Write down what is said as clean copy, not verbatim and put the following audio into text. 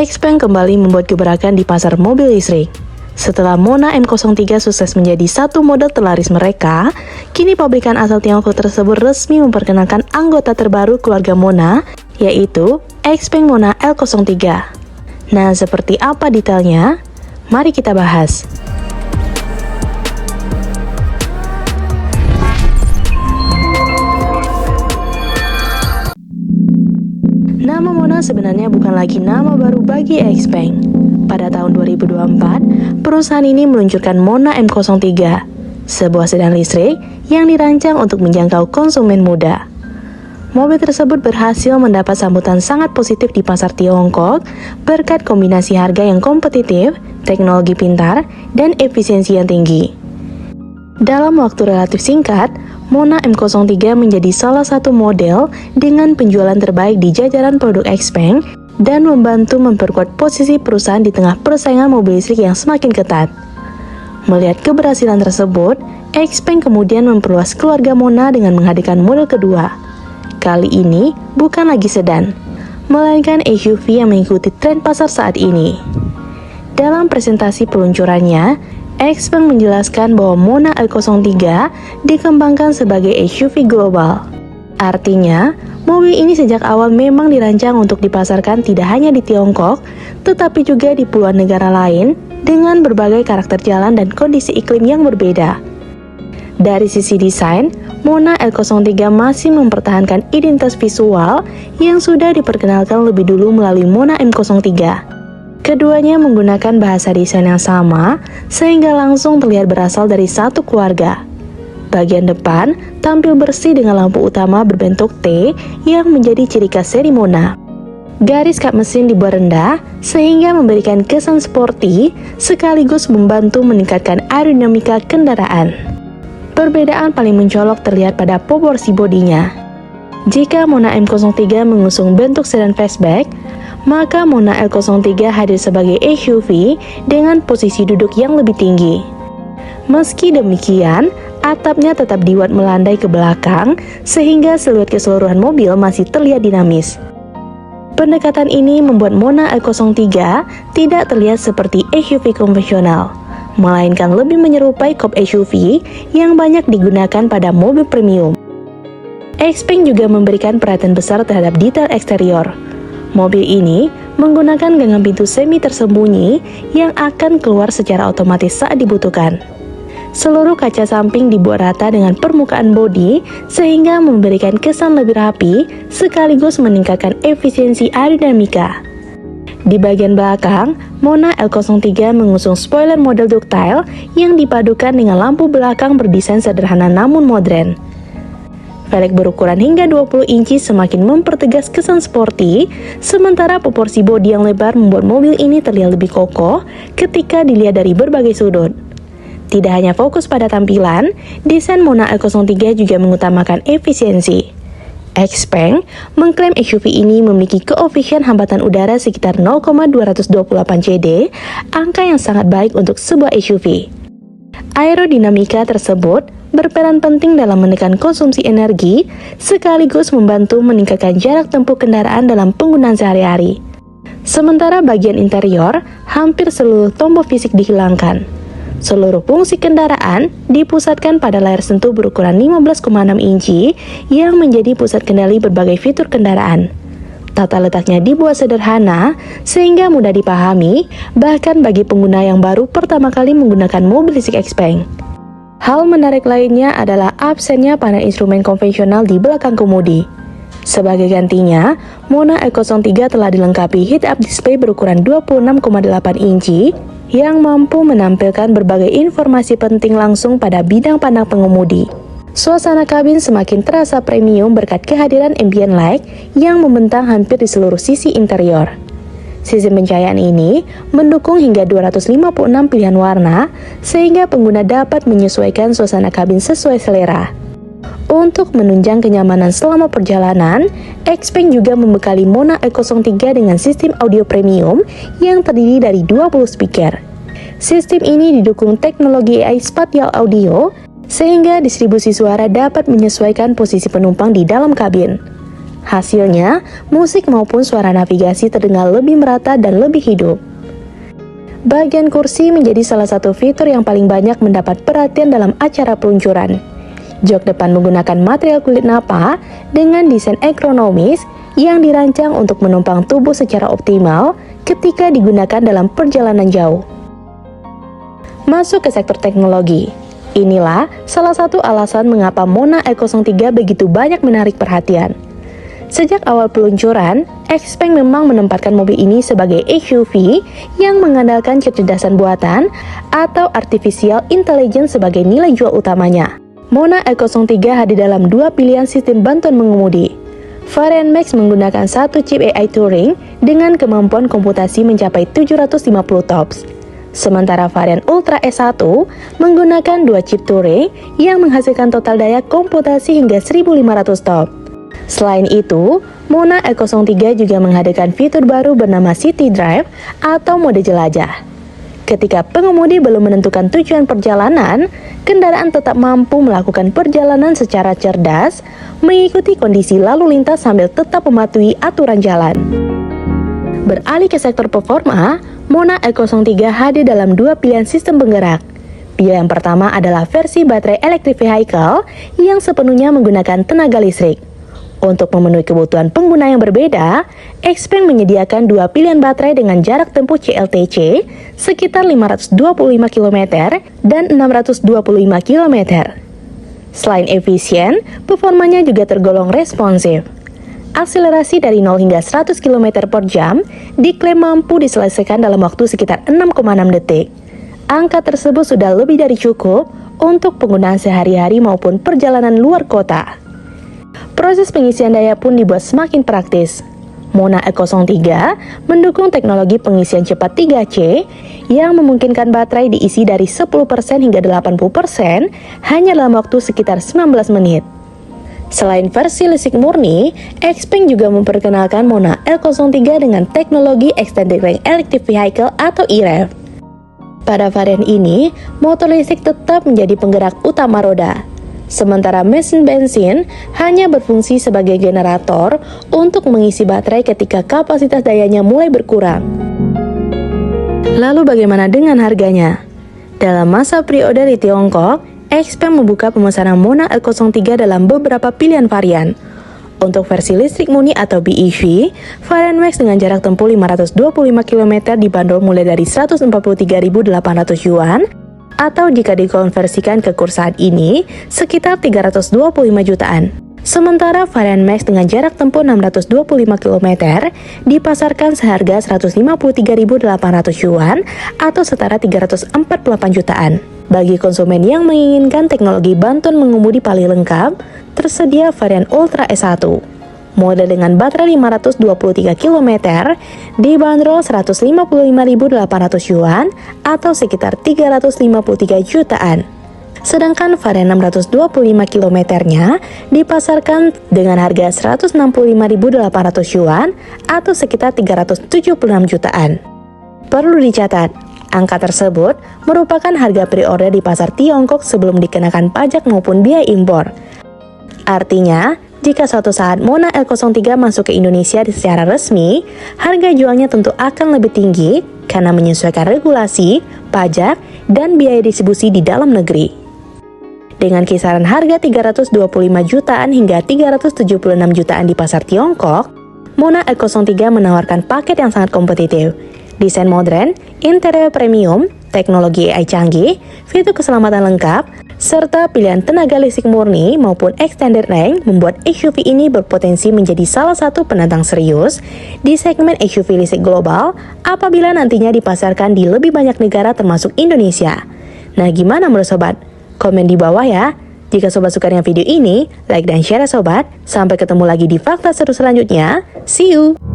Xpeng kembali membuat gebrakan di pasar mobil listrik. Setelah Mona M03 sukses menjadi satu model terlaris mereka, kini pabrikan asal Tiongkok tersebut resmi memperkenalkan anggota terbaru keluarga Mona, yaitu Xpeng Mona L03. Nah, seperti apa detailnya? Mari kita bahas. Nama Mona sebenarnya bukan lagi nama baru bagi Xpeng. Pada tahun 2024, perusahaan ini meluncurkan Mona M03, sebuah sedan listrik yang dirancang untuk menjangkau konsumen muda. Mobil tersebut berhasil mendapat sambutan sangat positif di pasar Tiongkok berkat kombinasi harga yang kompetitif, teknologi pintar, dan efisiensi yang tinggi. Dalam waktu relatif singkat, Mona M03 menjadi salah satu model dengan penjualan terbaik di jajaran produk Xpeng dan membantu memperkuat posisi perusahaan di tengah persaingan mobil listrik yang semakin ketat. Melihat keberhasilan tersebut, Xpeng kemudian memperluas keluarga Mona dengan menghadirkan model kedua. Kali ini bukan lagi sedan, melainkan SUV yang mengikuti tren pasar saat ini. Dalam presentasi peluncurannya, Xpeng menjelaskan bahwa Mona L03 dikembangkan sebagai SUV global. Artinya, mobil ini sejak awal memang dirancang untuk dipasarkan tidak hanya di Tiongkok, tetapi juga di puluhan negara lain dengan berbagai karakter jalan dan kondisi iklim yang berbeda. Dari sisi desain, Mona L03 masih mempertahankan identitas visual yang sudah diperkenalkan lebih dulu melalui Mona M03. Keduanya menggunakan bahasa desain yang sama, sehingga langsung terlihat berasal dari satu keluarga. Bagian depan tampil bersih dengan lampu utama berbentuk T yang menjadi ciri khas seri Mona. Garis kap mesin dibuat rendah sehingga memberikan kesan sporty sekaligus membantu meningkatkan aerodinamika kendaraan. Perbedaan paling mencolok terlihat pada proporsi bodinya. Jika Mona M03 mengusung bentuk sedan fastback, maka Mona L03 hadir sebagai SUV dengan posisi duduk yang lebih tinggi. Meski demikian, atapnya tetap dibuat melandai ke belakang sehingga siluet keseluruhan mobil masih terlihat dinamis. Pendekatan ini membuat Mona L03 tidak terlihat seperti SUV konvensional, melainkan lebih menyerupai coupe SUV yang banyak digunakan pada mobil premium. Xpeng juga memberikan perhatian besar terhadap detail eksterior. Mobil ini menggunakan gagang pintu semi tersembunyi yang akan keluar secara otomatis saat dibutuhkan. Seluruh kaca samping dibuat rata dengan permukaan bodi sehingga memberikan kesan lebih rapi sekaligus meningkatkan efisiensi aerodinamika. Di bagian belakang, Mona L03 mengusung spoiler model ductile yang dipadukan dengan lampu belakang berdesain sederhana namun modern. Velg berukuran hingga 20 inci semakin mempertegas kesan sporty, sementara proporsi bodi yang lebar membuat mobil ini terlihat lebih kokoh ketika dilihat dari berbagai sudut. Tidak hanya fokus pada tampilan, desain Mona L03 juga mengutamakan efisiensi. Xpeng mengklaim SUV ini memiliki koefisien hambatan udara sekitar 0,228 CD, angka yang sangat baik untuk sebuah SUV. Aerodinamika tersebut berperan penting dalam menekan konsumsi energi, sekaligus membantu meningkatkan jarak tempuh kendaraan dalam penggunaan sehari-hari. Sementara bagian interior, hampir seluruh tombol fisik dihilangkan. Seluruh fungsi kendaraan dipusatkan pada layar sentuh berukuran 15,6 inci yang menjadi pusat kendali berbagai fitur kendaraan. Tata letaknya dibuat sederhana sehingga mudah dipahami, bahkan bagi pengguna yang baru pertama kali menggunakan mobil listrik Xpeng. Hal menarik lainnya adalah absennya panel instrumen konvensional di belakang kemudi. Sebagai gantinya, Mona L03 telah dilengkapi head-up display berukuran 26,8 inci yang mampu menampilkan berbagai informasi penting langsung pada bidang pandang pengemudi. Suasana kabin semakin terasa premium berkat kehadiran ambient light yang membentang hampir di seluruh sisi interior. Sistem pencahayaan ini mendukung hingga 256 pilihan warna, sehingga pengguna dapat menyesuaikan suasana kabin sesuai selera. Untuk menunjang kenyamanan selama perjalanan, Xpeng juga membekali Mona L03 dengan sistem audio premium yang terdiri dari 20 speaker. Sistem ini didukung teknologi AI spatial audio, sehingga distribusi suara dapat menyesuaikan posisi penumpang di dalam kabin. Hasilnya, musik maupun suara navigasi terdengar lebih merata dan lebih hidup. Bagian kursi menjadi salah satu fitur yang paling banyak mendapat perhatian dalam acara peluncuran. Jok depan menggunakan material kulit napa dengan desain ergonomis yang dirancang untuk menumpang tubuh secara optimal ketika digunakan dalam perjalanan jauh. Masuk ke sektor teknologi. Inilah salah satu alasan mengapa Mona E03 begitu banyak menarik perhatian. Sejak awal peluncuran, XPeng memang menempatkan mobil ini sebagai SUV yang mengandalkan kecerdasan buatan atau artificial intelligence sebagai nilai jual utamanya. Mona E03 hadir dalam dua pilihan sistem bantuan mengemudi. Varian Max menggunakan satu chip AI Turing dengan kemampuan komputasi mencapai 750 TOPS. Sementara varian Ultra S1 menggunakan dua chip Turing yang menghasilkan total daya komputasi hingga 1500 TOPS. Selain itu, Mona E03 juga menghadirkan fitur baru bernama City Drive atau mode jelajah. Ketika pengemudi belum menentukan tujuan perjalanan, kendaraan tetap mampu melakukan perjalanan secara cerdas, mengikuti kondisi lalu lintas sambil tetap mematuhi aturan jalan. Beralih ke sektor performa, Mona E03 hadir dalam dua pilihan sistem penggerak. Pilihan pertama adalah versi baterai electric vehicle yang sepenuhnya menggunakan tenaga listrik. Untuk memenuhi kebutuhan pengguna yang berbeda, XPeng menyediakan dua pilihan baterai dengan jarak tempuh CLTC sekitar 525 km dan 625 km. Selain efisien, performanya juga tergolong responsif. Akselerasi dari 0 hingga 100 km per jam diklaim mampu diselesaikan dalam waktu sekitar 6,6 detik. Angka tersebut sudah lebih dari cukup untuk penggunaan sehari-hari maupun perjalanan luar kota. Proses pengisian daya pun dibuat semakin praktis. Mona E03 mendukung teknologi pengisian cepat 3C yang memungkinkan baterai diisi dari 10% hingga 80% hanya dalam waktu sekitar 19 menit. Selain versi listrik murni, XPeng juga memperkenalkan Mona E03 dengan teknologi Extended Range Electric Vehicle atau EREV. Pada varian ini, motor listrik tetap menjadi penggerak utama roda. Sementara mesin bensin hanya berfungsi sebagai generator untuk mengisi baterai ketika kapasitas dayanya mulai berkurang. Lalu bagaimana dengan harganya? Dalam masa pre-order di Tiongkok, XPeng membuka pemesanan Mona E03 dalam beberapa pilihan varian. Untuk versi listrik murni atau BEV, varian Max dengan jarak tempuh 525 km dibanderol mulai dari 143.800 yuan, atau jika dikonversikan ke kurs saat ini, sekitar 325 jutaan. Sementara varian Max dengan jarak tempuh 625 km dipasarkan seharga 153.800 yuan atau setara 348 jutaan. Bagi konsumen yang menginginkan teknologi bantuan mengemudi paling lengkap, tersedia varian Ultra S1. Model dengan baterai 523 km dibanderol 155.800 yuan atau sekitar 353 jutaan. Sedangkan varian 625 km-nya dipasarkan dengan harga 165.800 yuan atau sekitar 376 jutaan. Perlu dicatat, angka tersebut merupakan harga pre-order di pasar Tiongkok sebelum dikenakan pajak maupun biaya impor. Artinya, jika suatu saat Mona E03 masuk ke Indonesia secara resmi, harga jualnya tentu akan lebih tinggi karena menyesuaikan regulasi, pajak, dan biaya distribusi di dalam negeri. Dengan kisaran harga 325 jutaan hingga 376 jutaan di pasar Tiongkok, Mona E03 menawarkan paket yang sangat kompetitif. Desain modern, interior premium, teknologi AI canggih, fitur keselamatan lengkap, serta pilihan tenaga listrik murni maupun extended range membuat SUV ini berpotensi menjadi salah satu penantang serius di segmen SUV listrik global apabila nantinya dipasarkan di lebih banyak negara termasuk Indonesia. Nah, gimana menurut sobat? Komen di bawah ya. Jika sobat suka dengan video ini, like dan share ya sobat. Sampai ketemu lagi di fakta seru selanjutnya. See you!